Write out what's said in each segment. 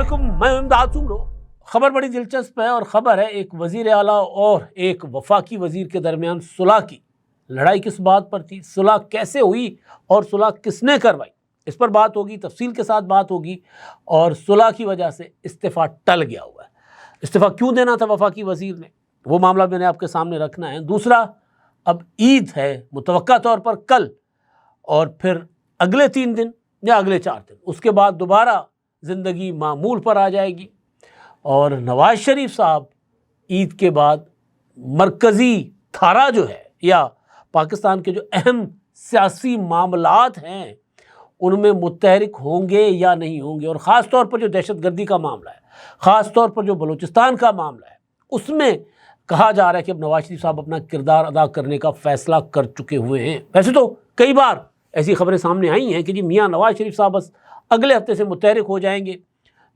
علیکم، میں امداد سمرو۔ خبر بڑی دلچسپ ہے اور خبر ہے ایک وزیر اعلیٰ اور ایک وفاقی وزیر کے درمیان صلح کی۔ لڑائی کس بات پر تھی، صلح کیسے ہوئی اور صلح کس نے کروائی، اس پر بات ہوگی، تفصیل کے ساتھ بات ہوگی۔ اور صلح کی وجہ سے استعفیٰ ٹل گیا ہوا ہے۔ استعفیٰ کیوں دینا تھا وفاقی وزیر نے، وہ معاملہ میں نے آپ کے سامنے رکھنا ہے۔ دوسرا، اب عید ہے متوقع طور پر کل، اور پھر اگلے 3 دن یا اگلے 4 دن اس کے بعد دوبارہ زندگی معمول پر آ جائے گی، اور نواز شریف صاحب عید کے بعد مرکزی دھارا جو ہے یا پاکستان کے جو اہم سیاسی معاملات ہیں ان میں متحرک ہوں گے یا نہیں ہوں گے، اور خاص طور پر جو دہشت گردی کا معاملہ ہے، خاص طور پر جو بلوچستان کا معاملہ ہے، اس میں کہا جا رہا ہے کہ اب نواز شریف صاحب اپنا کردار ادا کرنے کا فیصلہ کر چکے ہوئے ہیں۔ ویسے تو کئی بار ایسی خبریں سامنے آئی ہیں کہ جی میاں نواز شریف صاحب بس اگلے ہفتے سے متحرک ہو جائیں گے،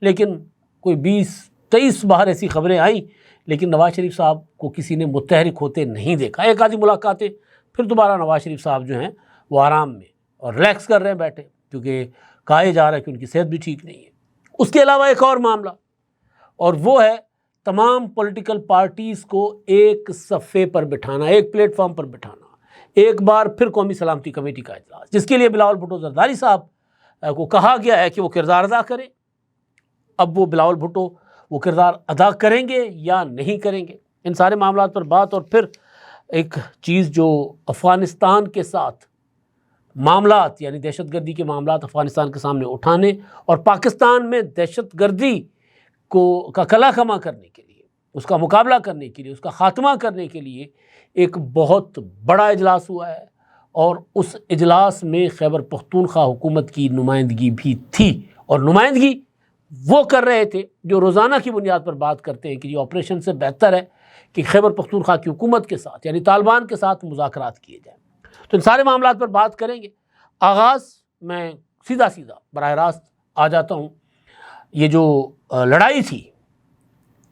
لیکن کوئی 20-23 بار ایسی خبریں آئیں، لیکن نواز شریف صاحب کو کسی نے متحرک ہوتے نہیں دیکھا۔ ایک آدھی ملاقاتیں، پھر دوبارہ نواز شریف صاحب جو ہیں وہ آرام میں اور ریلیکس کر رہے ہیں بیٹھے، کیونکہ کہا جا رہا ہے کہ ان کی صحت بھی ٹھیک نہیں ہے۔ اس کے علاوہ ایک اور معاملہ، اور وہ ہے تمام پولیٹیکل پارٹیز کو ایک صفحے پر بٹھانا، ایک پلیٹ فارم پر بٹھانا۔ ایک بار پھر قومی سلامتی کمیٹی کا اجلاس، جس کے لیے بلاول بھٹو زرداری صاحب کو کہا گیا ہے کہ وہ کردار ادا کریں۔ اب وہ بلاول بھٹو وہ کردار ادا کریں گے یا نہیں کریں گے، ان سارے معاملات پر بات۔ اور پھر ایک چیز جو افغانستان کے ساتھ معاملات، یعنی دہشت گردی کے معاملات افغانستان کے سامنے اٹھانے اور پاکستان میں دہشت گردی کا کلا کما کرنے کے لیے، اس کا مقابلہ کرنے کے لیے، اس کا خاتمہ کرنے کے لیے ایک بہت بڑا اجلاس ہوا ہے، اور اس اجلاس میں خیبر پختونخوا حکومت کی نمائندگی بھی تھی، اور نمائندگی وہ کر رہے تھے جو روزانہ کی بنیاد پر بات کرتے ہیں کہ یہ آپریشن سے بہتر ہے کہ خیبر پختونخوا کی حکومت کے ساتھ یعنی طالبان کے ساتھ مذاکرات کیے جائیں۔ تو ان سارے معاملات پر بات کریں گے۔ آغاز میں سیدھا براہ راست آ جاتا ہوں، یہ جو لڑائی تھی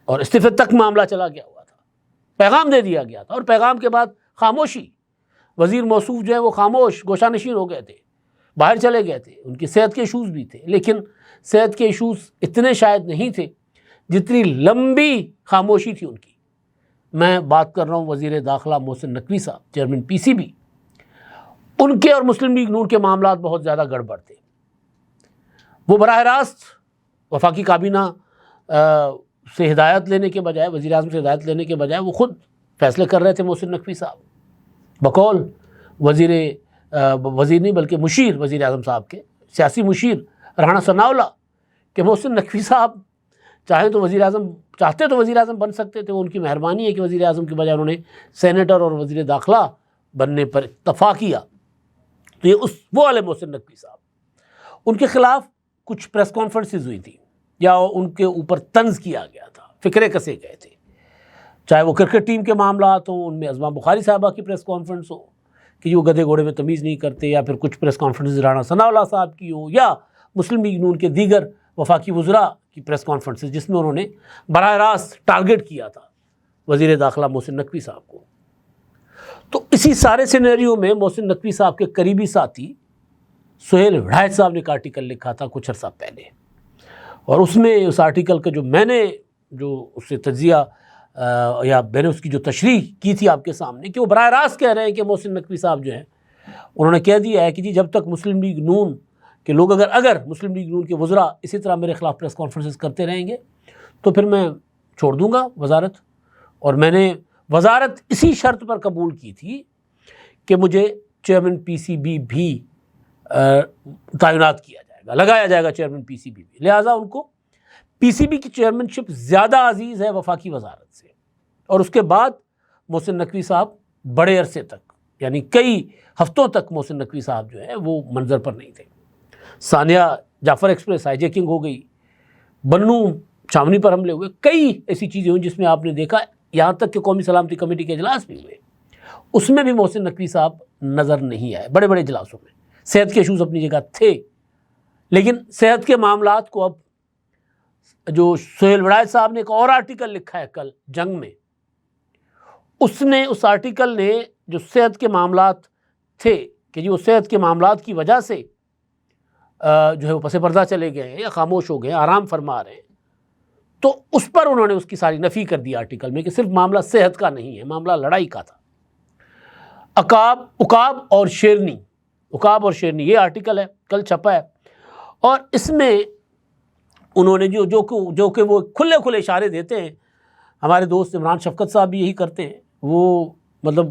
اور استعفے تک معاملہ چلا گیا ہوا تھا، پیغام دے دیا گیا تھا، اور پیغام کے بعد خاموشی، وزیر موصوف جو ہے وہ خاموش گوشہ نشین ہو گئے تھے، باہر چلے گئے تھے۔ ان کی صحت کے ایشوز بھی تھے، لیکن صحت کے ایشوز اتنے شاید نہیں تھے جتنی لمبی خاموشی تھی ان کی۔ میں بات کر رہا ہوں وزیر داخلہ محسن نقوی صاحب، چیئرمین پی سی بی۔ ان کے اور مسلم لیگ نون کے معاملات بہت زیادہ گڑبڑ تھے۔ وہ براہ راست وفاقی کابینہ سے ہدایت لینے کے بجائے، وزیر اعظم سے ہدایت لینے کے بجائے، وہ خود فیصلے کر رہے تھے محسن نقوی صاحب، بقول وزیر نہیں بلکہ مشیر وزیر اعظم صاحب کے، سیاسی مشیر رانا ثناءاللہ، کہ محسن نقوی صاحب چاہتے تو وزیر اعظم بن سکتے تھے۔ وہ ان کی مہربانی ہے کہ وزیر اعظم کے بجائے انہوں نے سینیٹر اور وزیر داخلہ بننے پر اتفاق کیا۔ تو یہ وہ والے محسن نقوی صاحب، ان کے خلاف کچھ پریس کانفرنسز ہوئی تھیں یا ان کے اوپر طنز کیا گیا تھا، فکرے کسے گئے تھے، چاہے وہ کرکٹ ٹیم کے معاملات ہوں، ان میں عظمیٰ بخاری صاحبہ کی پریس کانفرنس ہو کہ وہ گدھے گھوڑے میں تمیز نہیں کرتے، یا پھر کچھ پریس کانفرنس رانا ثناءاللہ صاحب کی ہوں، یا مسلم لیگ نون کے دیگر وفاقی وزراء کی پریس کانفرنسز جس میں انہوں نے براہ راست ٹارگٹ کیا تھا وزیر داخلہ محسن نقوی صاحب کو۔ تو اسی سارے سینیریو میں محسن نقوی صاحب کے قریبی ساتھی سہیل وڑائچ صاحب نے ایک آرٹیکل لکھا تھا کچھ عرصہ پہلے، اور اس میں اس آرٹیکل کا میں نے اس سے تجزیہ یا میں نے اس کی جو تشریح کی تھی آپ کے سامنے، کہ وہ براہ راست کہہ رہے ہیں کہ محسن نقوی صاحب جو ہیں انہوں نے کہہ دیا ہے کہ جی جب تک مسلم لیگ نون کے لوگ اگر مسلم لیگ نون کے وزراء اسی طرح میرے خلاف پریس کانفرنسز کرتے رہیں گے تو پھر میں چھوڑ دوں گا وزارت۔ اور میں نے وزارت اسی شرط پر قبول کی تھی کہ مجھے چیئرمین پی سی بی بھی تعینات کیا جائے گا، لگایا جائے گا چیئرمین پی سی بی بھی، لہٰذا ان کو پی سی بی کی چیئرمین شپ زیادہ عزیز ہے وفاقی وزارت سے۔ اور اس کے بعد محسن نقوی صاحب بڑے عرصے تک، یعنی کئی ہفتوں تک محسن نقوی صاحب جو ہے وہ منظر پر نہیں تھے۔ ثانیہ جعفر ایکسپریس ہائی جیکنگ ہو گئی، بنو چھاونی پر حملے ہوئے، کئی ایسی چیزیں ہوئیں جس میں آپ نے دیکھا، یہاں تک کہ قومی سلامتی کمیٹی کے اجلاس بھی ہوئے، اس میں بھی محسن نقوی صاحب نظر نہیں آئے۔ بڑے بڑے اجلاسوں میں صحت کے ایشوز اپنی جگہ تھے، لیکن صحت کے معاملات کو اب جو سہیل وڑائچ صاحب نے ایک اور آرٹیکل لکھا ہے کل جنگ میں، اس آرٹیکل نے جو صحت کے معاملات تھے کہ جی وہ صحت کے معاملات کی وجہ سے جو ہے وہ پس پردہ چلے گئے ہیں یا خاموش ہو گئے ہیں، آرام فرما رہے ہیں، تو اس پر انہوں نے اس کی ساری نفی کر دی آرٹیکل میں کہ صرف معاملہ صحت کا نہیں ہے، معاملہ لڑائی کا تھا۔ عقاب اور شیرنی یہ آرٹیکل ہے، کل چھپا ہے، اور اس میں انہوں نے جو کہ وہ کھلے اشارے دیتے ہیں، ہمارے دوست عمران شفقت صاحب بھی یہی کرتے ہیں، وہ مطلب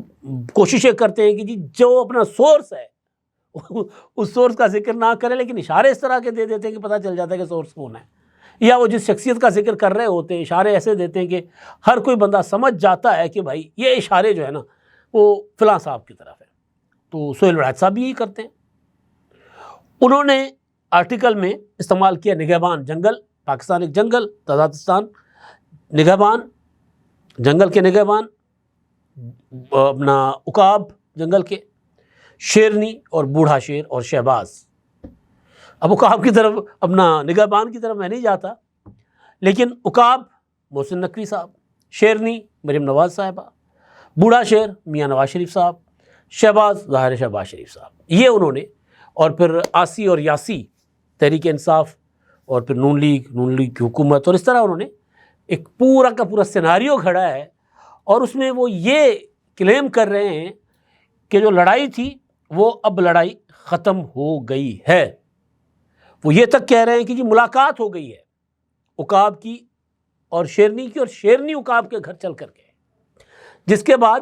کوششیں کرتے ہیں کہ جی جو اپنا سورس ہے اس سورس کا ذکر نہ کرے، لیکن اشارے اس طرح کے دے دیتے ہیں کہ پتہ چل جاتا ہے کہ سورس کون ہے، یا وہ جس شخصیت کا ذکر کر رہے ہوتے ہیں اشارے ایسے دیتے ہیں کہ ہر کوئی بندہ سمجھ جاتا ہے کہ بھائی یہ اشارے جو ہے نا وہ فلاں صاحب کی طرف ہے۔ تو سہیل وڑائچ صاحب بھی یہی کرتے ہیں۔ انہوں نے آرٹیکل میں استعمال کیا نگہبان جنگل، پاکستان ایک جنگل، تاجکستان نگہبان، جنگل کے نگہبان، اپنا عقاب جنگل کے، شیرنی اور بوڑھا شیر اور شہباز۔ اب عقاب کی طرف، اپنا نگہبان کی طرف میں نہیں جاتا، لیکن عقاب محسن نقوی صاحب، شیرنی مریم نواز صاحبہ، بوڑھا شیر میاں نواز شریف صاحب، شہباز ظاہر شہباز شریف صاحب، یہ انہوں نے، اور پھر آسی اور یاسی تحریک انصاف، اور پھر نون لیگ کی حکومت، اور اس طرح انہوں نے ایک پورا کا پورا سیناریو کھڑا ہے، اور اس میں وہ یہ کلیم کر رہے ہیں کہ جو لڑائی تھی وہ اب لڑائی ختم ہو گئی ہے۔ وہ یہ تک کہہ رہے ہیں کہ جی ملاقات ہو گئی ہے عقاب کی اور شیرنی کی، اور شیرنی عقاب کے گھر چل کر گئے، جس کے بعد،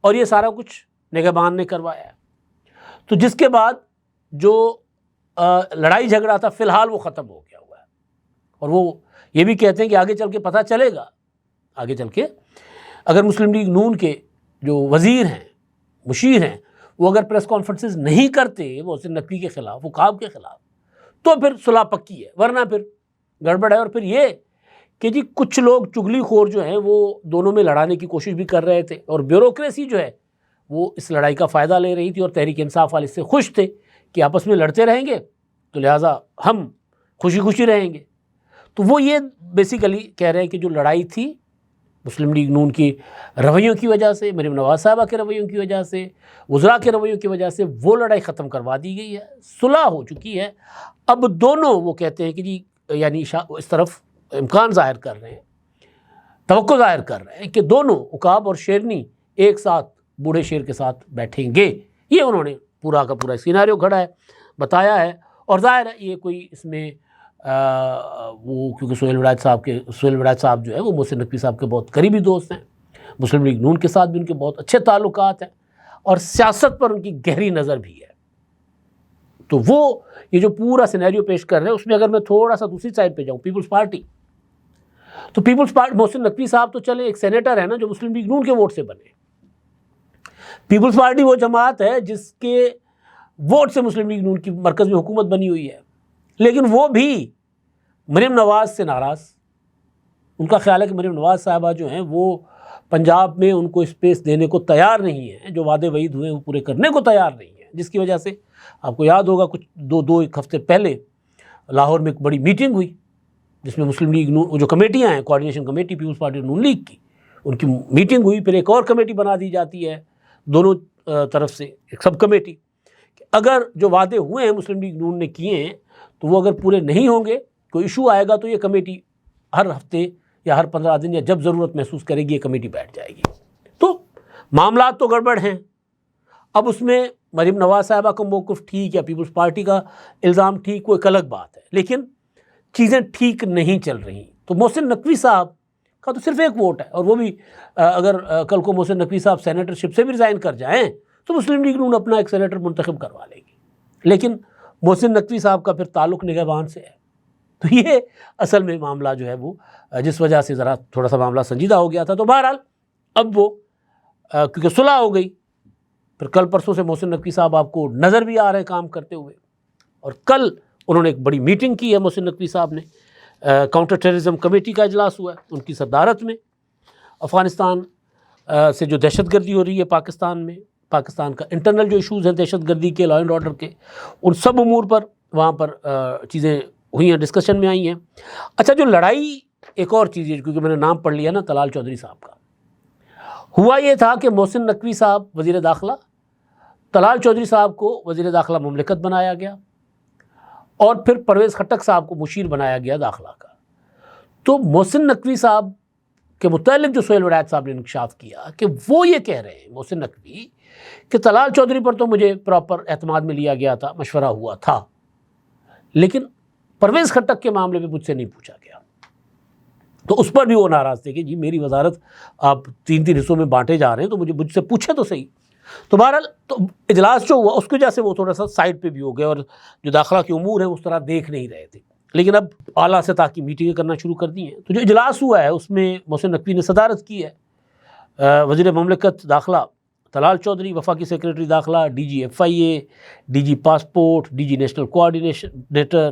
اور یہ سارا کچھ نگہبان نے کروایا ہے، تو جس کے بعد جو لڑائی جھگڑا تھا فی الحال وہ ختم ہو گیا ہوا ہے۔ اور وہ یہ بھی کہتے ہیں کہ آگے چل کے پتہ چلے گا، آگے چل کے اگر مسلم لیگ نون کے جو وزیر ہیں، مشیر ہیں، وہ اگر پریس کانفرنسز نہیں کرتے محسن نقوی کے خلاف، عقاب کے خلاف، تو پھر صلح پکی ہے، ورنہ پھر گڑبڑ ہے۔ اور پھر یہ کہ جی کچھ لوگ چغلی خور جو ہیں وہ دونوں میں لڑانے کی کوشش بھی کر رہے تھے، اور بیوروکریسی جو ہے وہ اس لڑائی کا فائدہ لے رہی تھی، اور تحریک انصاف والے اس سے خوش تھے کہ آپس میں لڑتے رہیں گے تو لہٰذا ہم خوشی رہیں گے۔ تو وہ یہ بیسیکلی کہہ رہے ہیں کہ جو لڑائی تھی مسلم لیگ نون کی رویوں کی وجہ سے، مریم نواز صاحبہ کے رویوں کی وجہ سے، وزراء کے رویوں کی وجہ سے، وہ لڑائی ختم کروا دی گئی ہے، صلح ہو چکی ہے۔ اب دونوں وہ کہتے ہیں کہ جی یعنی اس طرف امکان ظاہر کر رہے ہیں، توقع ظاہر کر رہے ہیں کہ دونوں عقاب اور شیرنی ایک ساتھ بوڑھے شیر کے ساتھ بیٹھیں گے۔ یہ انہوں نے پورا کا پورا سیناریو کھڑا ہے، بتایا ہے، اور ظاہر ہے یہ کوئی اس میں وہ کیونکہ سہیل وڑائچ صاحب جو ہے وہ محسن نقوی صاحب کے بہت قریبی دوست ہیں، مسلم لیگ نون کے ساتھ بھی ان کے بہت اچھے تعلقات ہیں، اور سیاست پر ان کی گہری نظر بھی ہے۔ تو وہ یہ جو پورا سینیریو پیش کر رہے ہیں، اس میں اگر میں تھوڑا سا دوسری سائڈ پہ جاؤں، پیپلز پارٹی، تو پیپلز پارٹی، محسن نقوی صاحب تو چلے ایک سینیٹر ہے نا جو مسلم لیگ نون کے ووٹ سے بنے۔ پیپلز پارٹی وہ جماعت ہے جس کے ووٹ سے مسلم لیگ نون کی مرکز میں حکومت بنی ہوئی ہے، لیکن وہ بھی مریم نواز سے ناراض۔ ان کا خیال ہے کہ مریم نواز صاحبہ جو ہیں وہ پنجاب میں ان کو اسپیس دینے کو تیار نہیں ہیں، جو وعدے وعید ہوئے وہ پورے کرنے کو تیار نہیں ہیں، جس کی وجہ سے آپ کو یاد ہوگا کچھ ایک ہفتے پہلے لاہور میں ایک بڑی میٹنگ ہوئی جس میں مسلم لیگ نون جو کمیٹیاں ہیں، کوآرڈینیشن کمیٹی پیپلز پارٹی نون لیگ کی، ان کی میٹنگ ہوئی، پھر ایک اور کمیٹی بنا دی جاتی ہے دونوں طرف سے، ایک سب کمیٹی، کہ اگر جو وعدے ہوئے ہیں مسلم لیگ نون نے کیے ہیں تو وہ اگر پورے نہیں ہوں گے، کوئی ایشو آئے گا تو یہ کمیٹی ہر ہفتے یا ہر 15 دن یا جب ضرورت محسوس کرے گی یہ کمیٹی بیٹھ جائے گی۔ تو معاملات تو گڑبڑ ہیں۔ اب اس میں مریم نواز صاحبہ کا موقف ٹھیک یا پیپلز پارٹی کا الزام ٹھیک، وہ ایک الگ بات ہے، لیکن چیزیں ٹھیک نہیں چل رہی۔ تو محسن نقوی صاحب کا تو صرف ایک ووٹ ہے، اور وہ بھی اگر کل کو محسن نقوی صاحب سینیٹرشپ سے بھی ریزائن کر جائیں تو مسلم لیگ نون اپنا ایک سینیٹر منتخب کروا لے گی، لیکن محسن نقوی صاحب کا پھر تعلق نگہبان سے ہے۔ تو یہ اصل میں معاملہ جو ہے وہ جس وجہ سے ذرا تھوڑا سا معاملہ سنجیدہ ہو گیا تھا۔ تو بہرحال اب وہ کیونکہ صلح ہو گئی، پھر کل پرسوں سے محسن نقوی صاحب آپ کو نظر بھی آ رہے ہیں کام کرتے ہوئے، اور کل انہوں نے ایک بڑی میٹنگ کی ہے محسن نقوی صاحب نے، کاؤنٹر ٹیررزم کمیٹی کا اجلاس ہوا ہے ان کی صدارت میں۔ افغانستان سے جو دہشت گردی ہو رہی ہے پاکستان میں، پاکستان کا انٹرنل جو ایشوز ہیں دہشت گردی کے، لا اینڈ آرڈر کے، ان سب امور پر وہاں پر چیزیں ہوئی ہیں، ڈسکشن میں آئی ہیں۔ اچھا، جو لڑائی، ایک اور چیز ہے کیونکہ میں نے نام پڑھ لیا نا طلال چودھری صاحب کا، ہوا یہ تھا کہ محسن نقوی صاحب وزیر داخلہ، طلال چودھری صاحب کو وزیر داخلہ مملکت بنایا گیا، اور پھر پرویز خٹک صاحب کو مشیر بنایا گیا داخلہ کا۔ تو محسن نقوی صاحب کے متعلق جو سہیل ولایت صاحب نے انکشاف کیا کہ وہ یہ کہہ رہے ہیں محسن نقوی کہ طلال چودھری پر تو مجھے پراپر اعتماد میں لیا گیا تھا، مشورہ ہوا تھا، لیکن پرویز خٹک کے معاملے میں مجھ سے نہیں پوچھا گیا۔ تو اس پر بھی وہ ناراض تھے کہ جی میری وزارت آپ 3 حصوں میں بانٹے جا رہے ہیں تو مجھ سے پوچھے تو صحیح۔ تو بہرحال تو اجلاس جو ہوا اس کی وجہ سے وہ تھوڑا سا سائڈ پہ بھی ہو گئے اور جو داخلہ کے امور ہیں اس طرح دیکھ نہیں رہے تھے، لیکن اب اعلیٰ سے تاکہ میٹنگیں کرنا شروع کر دی ہیں۔ تو جو اجلاس ہوا ہے اس میں محسن نقوی نے صدارت کی ہے، وزیر مملکت داخلہ طلال چودھری، وفاقی سیکریٹری داخلہ DG FIA، DG passport, DG national coordinator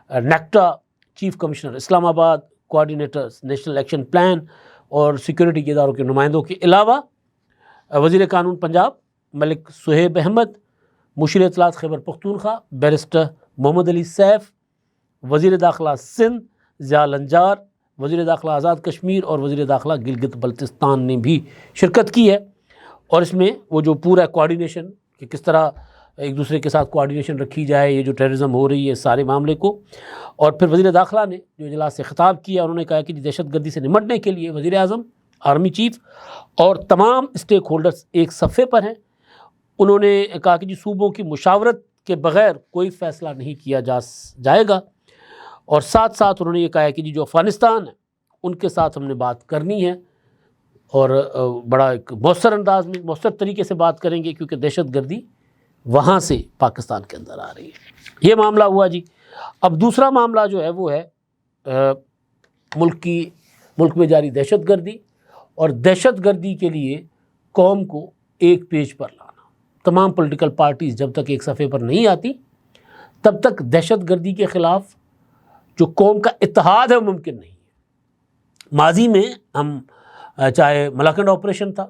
NACTA, chief commissioner Islamabad, coordinators national action plan اور سیکورٹی کے اداروں کے نمائندوں کے علاوہ وزیر قانون پنجاب ملک صہیب احمد، مشیر اطلاعات خیبر پختونخوا بیرسٹر محمد علی سیف، وزیر داخلہ سندھ ضیاء النجار، وزیر داخلہ آزاد کشمیر اور وزیر داخلہ گلگت بلتستان نے بھی شرکت کی ہے۔ اور اس میں وہ جو پورا کوآرڈینیشن کہ کس طرح ایک دوسرے کے ساتھ کوآرڈینیشن رکھی جائے، یہ جو ٹیررزم ہو رہی ہے سارے معاملے کو، اور پھر وزیر داخلہ نے جو اجلاس سے خطاب کیا انہوں نے کہا کہ دہشت گردی سے نمٹنے کے لیے وزیر اعظم، آرمی چیف اور تمام اسٹیک ہولڈرز ایک صفحے پر ہیں۔ انہوں نے کہا کہ صوبوں کی مشاورت کے بغیر کوئی فیصلہ نہیں کیا جائے گا، اور ساتھ ساتھ انہوں نے یہ کہا کہ جو افغانستان ہے ان کے ساتھ ہم نے بات کرنی ہے اور بڑا ایک مؤثر انداز میں مؤثر طریقے سے بات کریں گے کیونکہ دہشت گردی وہاں سے پاکستان کے اندر آ رہی ہے۔ یہ معاملہ ہوا جی۔ اب دوسرا معاملہ جو ہے وہ ہے ملک میں جاری دہشت گردی اور دہشت گردی کے لیے قوم کو ایک پیج پر لانا۔ تمام پولیٹیکل پارٹیز جب تک ایک صفحے پر نہیں آتی تب تک دہشت گردی کے خلاف جو قوم کا اتحاد ہے وہ ممکن نہیں ہے۔ ماضی میں ہم چاہے ملاکنڈ آپریشن تھا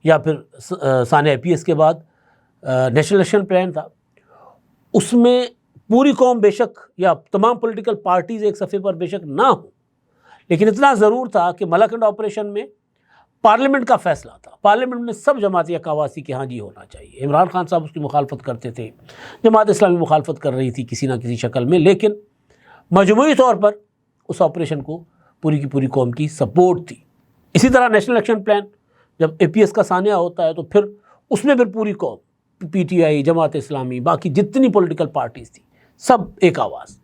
یا پھر سانحہ IPS کے بعد نیشنل ایکشن پلان تھا، اس میں پوری قوم بے شک یا تمام پولیٹیکل پارٹیز ایک صفحے پر بے شک نہ ہوں، لیکن اتنا ضرور تھا کہ ملاکنڈ آپریشن میں پارلیمنٹ کا فیصلہ تھا، پارلیمنٹ میں سب جماعت قواسی کہ ہاں جی ہونا چاہیے۔ عمران خان صاحب اس کی مخالفت کرتے تھے، جماعت اسلامی مخالفت کر رہی تھی کسی نہ کسی شکل میں، لیکن مجموعی طور پر اس آپریشن کو پوری کی پوری قوم کی سپورٹ تھی۔ اسی طرح نیشنل ایکشن پلان جب APS کا سانحہ ہوتا ہے تو پھر اس میں پھر پوری قوم PTI، جماعت اسلامی، باقی جتنی پولیٹیکل پارٹیز تھی سب ایک آواز۔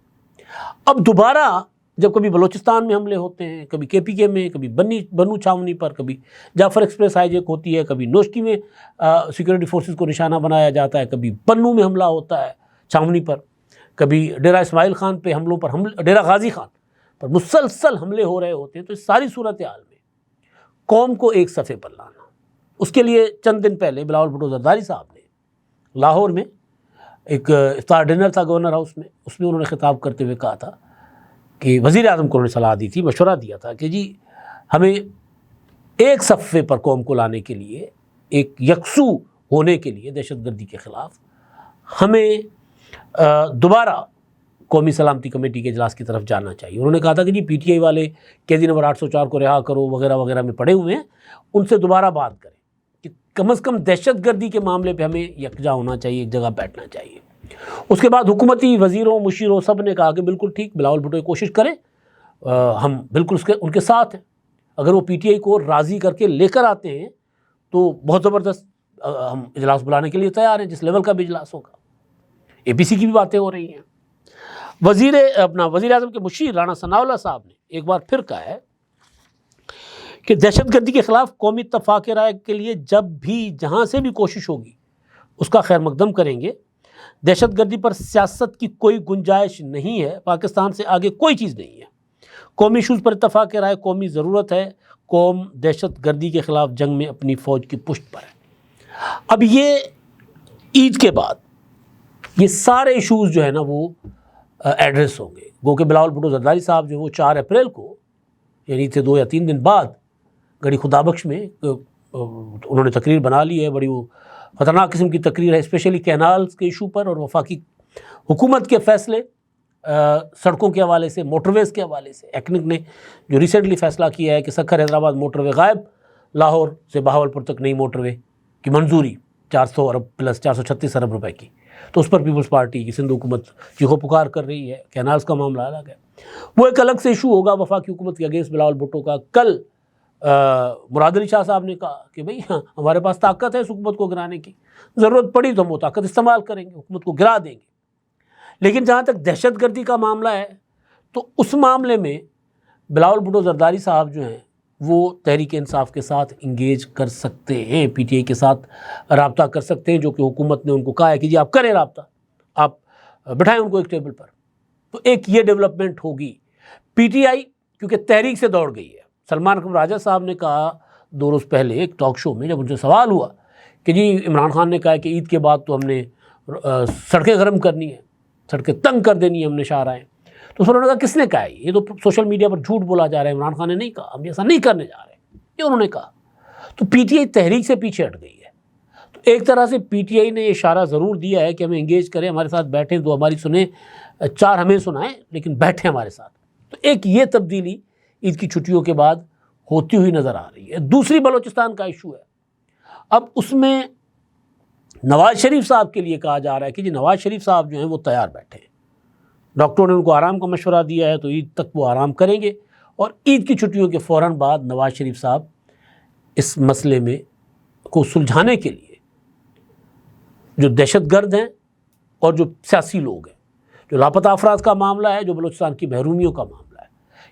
اب دوبارہ جب کبھی بلوچستان میں حملے ہوتے ہیں، کبھی KPK میں، کبھی بنو چھاونی پر، کبھی جعفر ایکسپریس ہائی جیک ہوتی ہے، کبھی نوشکی میں سیکورٹی فورسز کو نشانہ بنایا جاتا ہے، کبھی بنو میں حملہ ہوتا ہے چھاونی پر، کبھی ڈیرہ اسماعیل خان پہ حملوں پر ڈیرہ غازی خان پر مسلسل حملے ہو رہے ہوتے ہیں۔ تو اس ساری صورتحال میں قوم کو ایک صفحے پر لانا، اس کے لیے چند دن پہلے بلاول بھٹو زرداری صاحب نے لاہور میں ایک افطار ڈنر تھا گورنر ہاؤس میں، اس میں انہوں نے خطاب کرتے ہوئے کہا تھا کہ وزیر اعظم کو انہوں نے صلاح دی تھی، مشورہ دیا تھا کہ جی ہمیں ایک صفحے پر قوم کو لانے کے لیے، ایک یکسو ہونے کے لیے دہشت گردی کے خلاف ہمیں دوبارہ قومی سلامتی کمیٹی کے اجلاس کی طرف جانا چاہیے۔ انہوں نے کہا تھا کہ جی PTI والے قیدی نمبر 804 کو رہا کرو وغیرہ وغیرہ میں پڑے ہوئے ہیں، ان سے دوبارہ بات کریں کہ کم از کم دہشت گردی کے معاملے پہ ہمیں یکجا ہونا چاہیے، ایک جگہ بیٹھنا چاہیے۔ اس کے بعد حکومتی وزیروں، مشیروں سب نے کہا کہ بالکل ٹھیک، بلاول بھٹو کوشش کریں، ہم بالکل ان کے ساتھ ہیں۔ اگر وہ PTI کو راضی کر کے لے کر آتے ہیں تو بہت زبردست، ہم اجلاس بلانے کے لیے تیار ہیں، جس لیول کا بھی اجلاس ہوگا۔ APC کی بھی باتیں ہو رہی ہیں۔ وزیر اعظم کے مشیر رانا ثناء اللہ صاحب نے ایک بار پھر کہا ہے کہ دہشت گردی کے خلاف قومی اتفاق رائے کے لیے جب بھی جہاں سے بھی کوشش ہوگی اس کا خیر مقدم کریں گے۔ دہشت گردی پر سیاست کی کوئی گنجائش نہیں ہے، پاکستان سے آگے کوئی چیز نہیں ہے۔ قومی ایشوز پر اتفاق رائے قومی ضرورت ہے، قوم دہشت گردی کے خلاف جنگ میں اپنی فوج کی پشت پر ہے۔ اب یہ عید کے بعد یہ سارے ایشوز جو ہے نا وہ ایڈریس ہوں گے، گو کہ بلاول بھٹو زرداری صاحب جو وہ 4 اپریل کو، یعنی سے 2 یا 3 دن بعد گڑھی خدا بخش میں انہوں نے تقریر بنا لی ہے، بڑی وہ خطرناک قسم کی تقریر ہے، اسپیشلی کینالز کے ایشو پر اور وفاقی حکومت کے فیصلے سڑکوں کے حوالے سے، موٹر ویز کے حوالے سے۔ ایکنک نے جو ریسنٹلی فیصلہ کیا ہے کہ سکھر حیدرآباد موٹر وے غائب، لاہور سے بہاولپور تک نئی موٹر وے کی منظوری 400 ارب پلس 436 ارب روپے کی۔ تو اس پر پیپلز پارٹی کی سندھ حکومت چیخو پکار کر رہی ہے، کینالز کا معاملہ الگ ہے، وہ ایک الگ سے ایشو ہوگا وفاقی حکومت کے اگینسٹ بلاول بھٹو کا۔ کل مراد علی شاہ صاحب نے کہا کہ بھئی ہمارے پاس طاقت ہے اس حکومت کو گرانے کی، ضرورت پڑی تو ہم وہ طاقت استعمال کریں گے، حکومت کو گرا دیں گے۔ لیکن جہاں تک دہشت گردی کا معاملہ ہے تو اس معاملے میں بلاول بھٹو زرداری صاحب جو ہیں وہ تحریک انصاف کے ساتھ انگیج کر سکتے ہیں، پی ٹی آئی کے ساتھ رابطہ کر سکتے ہیں، جو کہ حکومت نے ان کو کہا ہے کہ جی آپ کریں رابطہ، آپ بٹھائیں ان کو ایک ٹیبل پر۔ تو ایک یہ ڈیولپمنٹ ہوگی۔ پی ٹی آئی کیونکہ تحریک سے دوڑ گئی ہے، سلمان اکرم راجہ صاحب نے کہا 2 روز پہلے ایک ٹاک شو میں، جب ان سے سوال ہوا کہ جی عمران خان نے کہا کہ عید کے بعد تو ہم نے سڑکیں گرم کرنی ہیں، سڑکیں تنگ کر دینی ہیں ہم نے شاہراہیں، تو انہوں نے کہا کس نے کہا ہے؟ یہ تو سوشل میڈیا پر جھوٹ بولا جا رہا ہے، عمران خان نے نہیں کہا، ہم ایسا نہیں کرنے جا رہے، یہ انہوں نے کہا۔ تو پی ٹی آئی تحریک سے پیچھے ہٹ گئی ہے۔ تو ایک طرح سے پی ٹی آئی نے یہ اشارہ ضرور دیا ہے کہ ہمیں انگیج کریں، ہمارے ساتھ بیٹھیں، 2 ہماری سنیں، 4 ہمیں سنائیں، لیکن بیٹھیں ہمارے ساتھ۔ تو ایک یہ تبدیلی عید کی چھٹیوں کے بعد ہوتی ہوئی نظر آ رہی ہے۔ دوسری بلوچستان کا ایشو ہے، اب اس میں نواز شریف صاحب کے لیے کہا جا رہا ہے کہ جی نواز شریف صاحب جو ہیں وہ تیار بیٹھے ہیں، ڈاکٹروں نے ان کو آرام کا مشورہ دیا ہے تو عید تک وہ آرام کریں گے، اور عید کی چھٹیوں کے فوراً بعد نواز شریف صاحب اس مسئلے میں کو سلجھانے کے لیے جو دہشت گرد ہیں اور جو سیاسی لوگ ہیں، جو لاپتہ افراد کا معاملہ ہے، جو بلوچستان کی محرومیوں کا معاملہ ہے،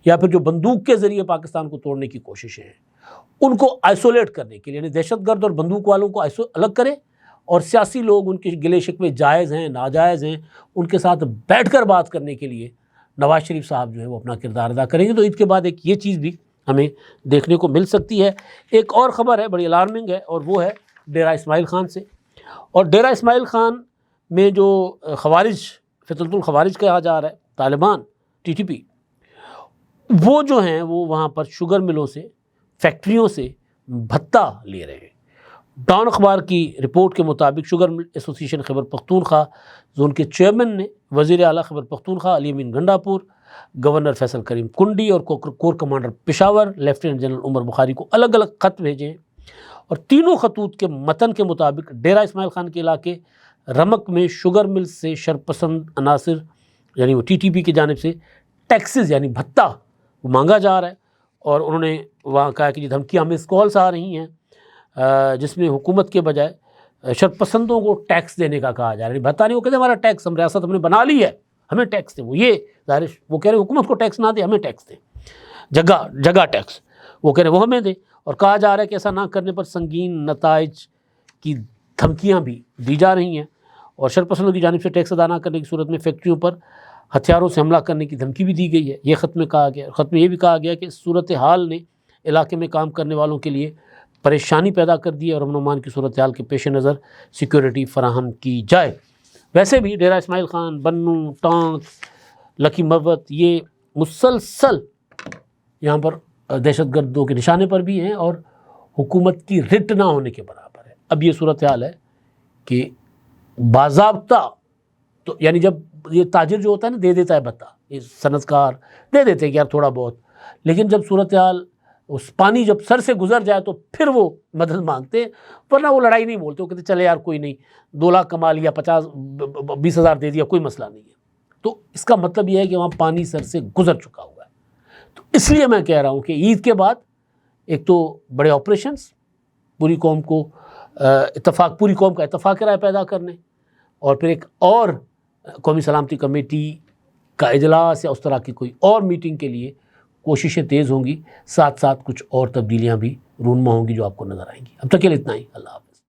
یا پھر جو بندوق کے ذریعے پاکستان کو توڑنے کی کوششیں ہیں، ان کو آئسولیٹ کرنے کے لیے، یعنی دہشت گرد اور بندوق والوں کو الگ کرے، اور سیاسی لوگ ان کے گلے شکوے جائز ہیں ناجائز ہیں ان کے ساتھ بیٹھ کر بات کرنے کے لیے نواز شریف صاحب جو ہے وہ اپنا کردار ادا کریں گے۔ تو عید کے بعد ایک یہ چیز بھی ہمیں دیکھنے کو مل سکتی ہے۔ ایک اور خبر ہے بڑی الارمنگ ہے، اور وہ ہے ڈیرہ اسماعیل خان سے۔ اور ڈیرہ اسماعیل خان میں جو خوارج، فتنۃ الخوارج کہا جا رہا ہے، طالبان، ٹی ٹی پی، وہ جو ہیں وہ وہاں پر شوگر ملوں سے، فیکٹریوں سے بھتہ لے رہے ہیں۔ ڈان اخبار کی رپورٹ کے مطابق sugar mill association Khyber Pakhtunkhwa zone کے چیئرمین نے وزیر اعلیٰ خیبر پختونخوا علی امین گنڈاپور، گورنر فیصل کریم کنڈی اور corps commander Peshawar lieutenant general Umar Bukhari کو الگ الگ خط بھیجے ہیں، اور تینوں خطوط کے متن کے مطابق ڈیرہ اسماعیل خان کے علاقے رمک میں شوگر مل سے شرپسند عناصر یعنی وہ ٹی ٹی پی کی جانب سے ٹیکسز یعنی بھتہ وہ مانگا جا رہا ہے، اور انہوں نے وہاں کہا کہ دھمکیاں مس کالس آ رہی ہیں جس میں حکومت کے بجائے شرپسندوں کو ٹیکس دینے کا کہا جا رہا ہے۔ بھتہ نہیں، وہ کہتے ہیں ہمارا ٹیکس، ہم ریاست ہم نے بنا لی ہے، ہمیں ٹیکس دیں، وہ یہ ظاہر وہ کہہ رہے ہیں حکومت کو ٹیکس نہ دیں، ہمیں ٹیکس دیں، جگہ ٹیکس وہ کہہ رہے ہیں وہ ہمیں دیں، اور کہا جا رہا ہے کہ ایسا نہ کرنے پر سنگین نتائج کی دھمکیاں بھی دی جا رہی ہیں، اور شرپسندوں کی جانب سے ٹیکس ادا نہ کرنے کی صورت میں فیکٹریوں پر ہتھیاروں سے حملہ کرنے کی دھمکی بھی دی گئی ہے۔ یہ خط میں کہا گیا، خط میں یہ بھی کہا گیا کہ صورتحال نے علاقے میں کام کرنے والوں کے لیے پریشانی پیدا کر دی ہے، اور امن و امان کی صورتحال کے پیش نظر سیکیورٹی فراہم کی جائے۔ ویسے بھی ڈیرہ اسماعیل خان، بنوں، ٹانک، لکی مروت یہ مسلسل یہاں پر دہشت گردوں کے نشانے پر بھی ہیں، اور حکومت کی رٹ نہ ہونے کے برابر ہے۔ اب یہ صورتحال ہے کہ باضابطہ تو یعنی جب یہ تاجر جو ہوتا ہے نا دے دیتا ہے بھتہ، یہ صنعت کار دے دیتے ہیں کہ یار تھوڑا بہت، لیکن جب صورتحال اس پانی جب سر سے گزر جائے تو پھر وہ مدد مانگتے ہیں، ورنہ وہ لڑائی نہیں بولتے، وہ کہتے چلے یار کوئی نہیں، 2 لاکھ کما لیا، 20 ہزار دے دیا، کوئی مسئلہ نہیں ہے۔ تو اس کا مطلب یہ ہے کہ وہاں پانی سر سے گزر چکا ہوا ہے۔ تو اس لیے میں کہہ رہا ہوں کہ عید کے بعد ایک تو بڑے آپریشنز پوری قوم کا اتفاق رائے پیدا کرنے، اور پھر ایک اور قومی سلامتی کمیٹی کا اجلاس یا اس طرح کی کوئی اور میٹنگ کے لیے کوششیں تیز ہوں گی، ساتھ ساتھ کچھ اور تبدیلیاں بھی رونما ہوں گی جو آپ کو نظر آئیں گی۔ اب تک کے لیے اتنا ہی، اللہ حافظ۔